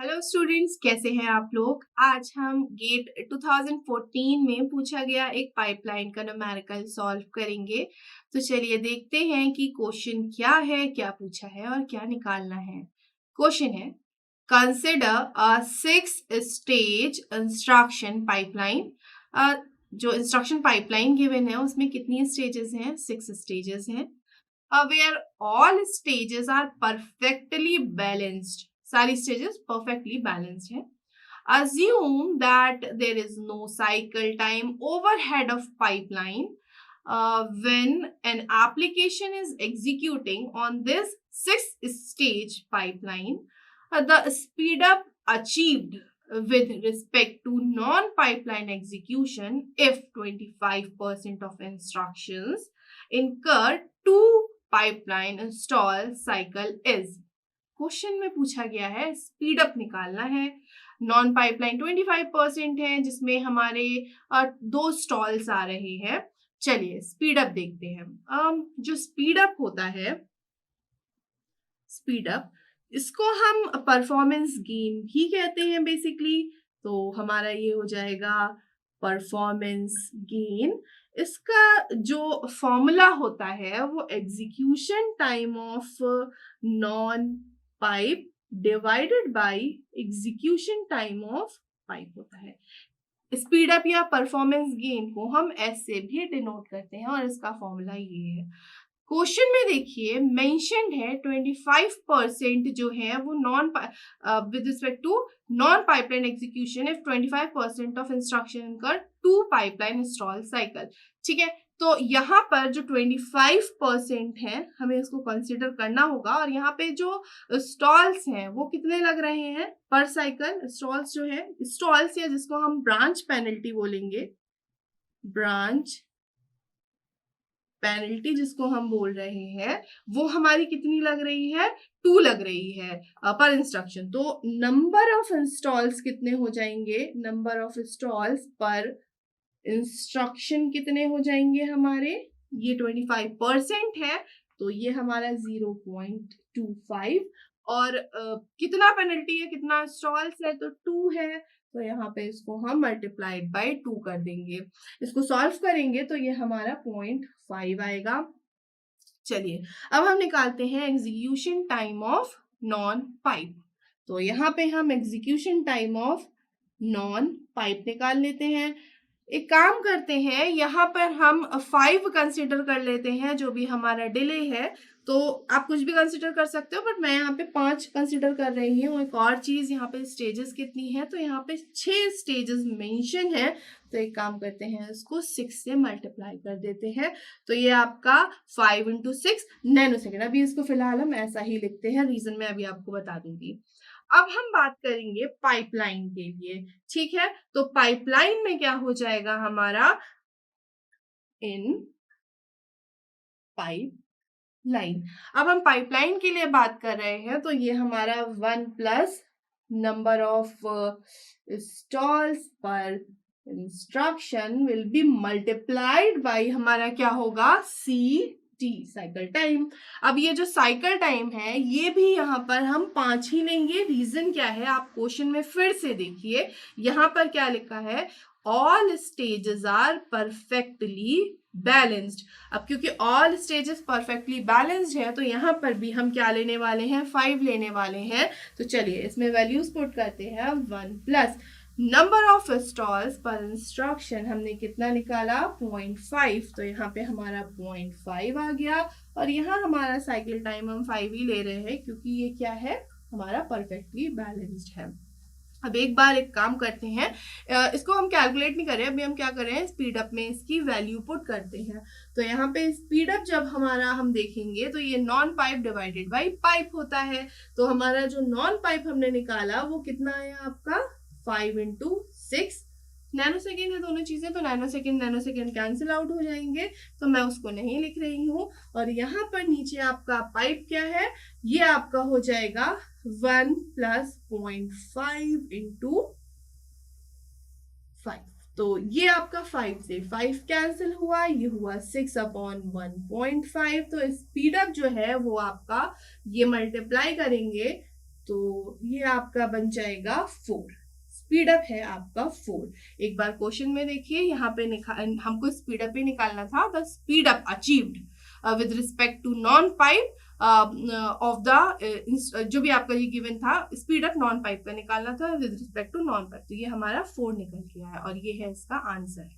Hello students, कैसे हैं आप लोग। आज हम गेट 2014 में पूछा गया एक पाइपलाइन का न्यूमेरिकल सॉल्व करेंगे। तो चलिए देखते हैं कि क्वेश्चन क्या है, क्या पूछा है और क्या निकालना है। क्वेश्चन है, consider a 6 stage instruction pipeline. जो इंस्ट्रक्शन पाइपलाइन गिवन है उसमें कितनी स्टेजेस हैं? 6 स्टेजेस हैं। Where all stages are perfectly balanced. सारी stages perfectly balanced हैं. Assume that there is no cycle time overhead of pipeline when an application is executing on this 6 stage pipeline. The speed up achieved with respect to non-pipeline execution if 25% of instructions incur 2 pipeline install cycle is. Question में पूछा गया है speed up निकालना है। Non pipeline 25% है जिसमें हमारे 2 stalls आ रहे हैं। चलिए स्पीड अप देखते हैं। जो स्पीड अप होता है, स्पीड अप, इसको हम परफॉर्मेंस गेन भी कहते हैं बेसिकली। तो हमारा ये हो जाएगा परफॉर्मेंस गेन। इसका जो फॉर्मूला होता है वो execution time of non pipe divided by execution time of pipe होता है। स्पीड अप या परफॉर्मेंस गेन को हम एस से भी डिनोट करते हैं और इसका फॉर्मूला ये है। क्वेश्चन में देखिए मेंशन्ड है 25% जो है वो non with respect to non pipeline execution if 25% of instruction कर 2 पाइपलाइन इंस्टॉल साइकिल। ठीक है, तो यहाँ पर जो 25% है हमें इसको कंसिडर करना होगा और यहाँ पे जो स्टॉल्स हैं वो कितने लग रहे हैं पर साइकिल। स्टॉल्स जो है, स्टॉल्स या जिसको हम ब्रांच पेनल्टी बोलेंगे, ब्रांच पेनल्टी जिसको हम बोल रहे हैं, वो हमारी कितनी लग रही है? 2 लग रही है पर इंस्ट्रक्शन। तो नंबर ऑफ इंस्टॉल्स कितने हो जाएंगे? नंबर ऑफ इंस्टॉल्स पर इंस्ट्रक्शन कितने हो जाएंगे हमारे? ये 25% है तो ये हमारा 0.25 और कितना पेनल्टी है, कितना इंस्टॉल्स है? तो 2 है। तो यहाँ पे इसको हम मल्टीप्लाइड बाय 2 कर देंगे। इसको सॉल्व करेंगे तो ये हमारा 0.5 आएगा। चलिए अब हम निकालते हैं execution time of non pipe. तो यहाँ पे हम execution time of non pipe निकाल लेते हैं। एक काम करते हैं, यहाँ पर हम 5 कंसिडर कर लेते हैं जो भी हमारा डिले है। तो आप कुछ भी कंसिडर कर सकते हो बट मैं यहाँ पे 5 कंसिडर कर रही हूँ। एक और चीज, यहाँ पे स्टेजेस कितनी है? तो यहाँ पे 6 स्टेजेस मेंशन है। तो एक काम करते हैं, इसको 6 से मल्टीप्लाई कर देते हैं। तो ये आपका 5 × 6 नैनो सेकेंड। अभी इसको फिलहाल हम ऐसा ही लिखते हैं, रीजन मैं अभी आपको बता दूंगी। अब हम बात करेंगे पाइपलाइन के लिए। ठीक है, तो पाइपलाइन में क्या हो जाएगा हमारा? In pipeline. अब हम पाइपलाइन के लिए बात कर रहे हैं तो ये हमारा 1 प्लस नंबर ऑफ स्टॉल्स पर instruction will be multiplied by हमारा क्या होगा? सी साइकिल टाइम। अब ये जो साइकिल टाइम है ये भी यहाँ पर हम 5 ही लेंगे। रीजन क्या है आप क्वेश्चन में फिर से देखिए, यहाँ पर क्या लिखा है? All stages are perfectly balanced. अब क्योंकि ऑल स्टेजेस परफेक्टली बैलेंस्ड है तो यहाँ पर भी हम क्या लेने वाले हैं? 5 लेने वाले हैं। तो चलिए इसमें वैल्यूज पुट करते हैं। 1 प्लस नंबर ऑफ स्टॉल्स पर इंस्ट्रक्शन हमने कितना निकाला? 0.5। तो यहाँ पे हमारा 0.5 आ गया और यहाँ हमारा साइकिल टाइम हम 5 ही ले रहे हैं क्योंकि ये क्या है? हमारा परफेक्टली बैलेंस्ड है। अब एक बार एक काम करते हैं, इसको हम कैलकुलेट नहीं करें, अभी हम क्या करें? स्पीड अप में इसकी वैल्यू पुट करते हैं। तो यहाँ पे स्पीड अप जब हमारा हम देखेंगे तो ये non pipe divided by pipe होता है। तो हमारा जो नॉन पाइप हमने निकाला वो कितना आया आपका? 5 × 6 नैनो सेकेंड है दोनों चीजें, तो नैनो सेकेंड कैंसिल आउट हो जाएंगे तो मैं उसको नहीं लिख रही हूँ। और यहाँ पर नीचे आपका पाइप क्या है? ये आपका हो जाएगा 1 प्लस 0.5 × 5। तो ये आपका 5 से 5 कैंसिल हुआ, ये हुआ 6/1.5। तो स्पीड अप जो है वो आपका, ये मल्टीप्लाई करेंगे तो ये आपका बन जाएगा 4। स्पीड अप है आपका 4। एक बार क्वेश्चन में देखिए, यहाँ पे हमको स्पीड अप ही निकालना था। The speed up achieved with respect to non pipe of the, जो भी आपका ये गिवन था, स्पीड अप नॉन पाइप का निकालना था with respect to non pipe. तो ये हमारा 4 निकल गया है और ये है इसका आंसर।